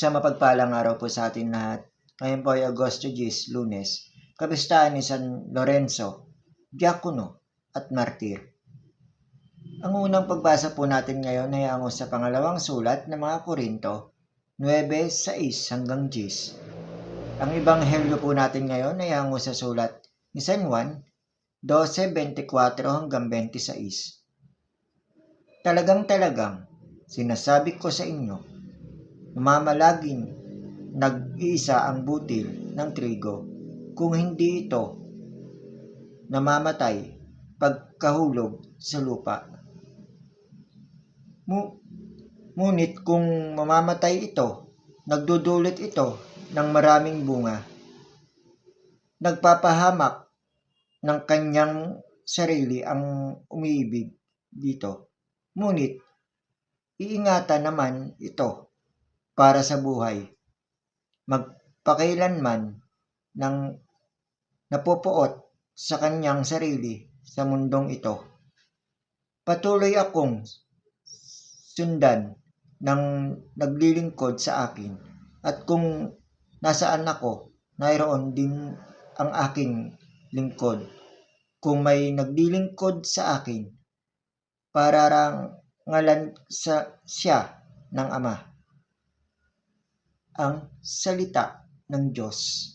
Isang mapagpalang araw po sa atin lahat. Ngayon po ay Agosto 10, Lunes. Kapistahan ni San Lorenzo, Diakono at Martir. Ang unang pagbasa po natin ngayon ay ang sa pangalawang sulat ng mga Korinto, 9:6 hanggang 10. Ang ebanghelyo po natin ngayon ay hango sa sulat ni San Juan, 12:24 hanggang 26. Talagang sinasabi ko sa inyo, namamalaging nag-iisa ang butil ng trigo kung hindi ito namamatay pagkahulog sa lupa. Ngunit kung mamamatay ito, nagdudulot ito ng maraming bunga. Nagpapahamak ng kanyang sarili ang umiibig dito. Ngunit iingatan naman ito para sa buhay. Magpakailanman ng napupuot sa kanyang sarili sa mundong ito. Patuloy akong sundan ng naglilingkod sa akin, at kung nasaan ako, mayroon din ang aking lingkod. Kung may naglilingkod sa akin, pararangalan siya ng Ama. Ang salita ng Diyos.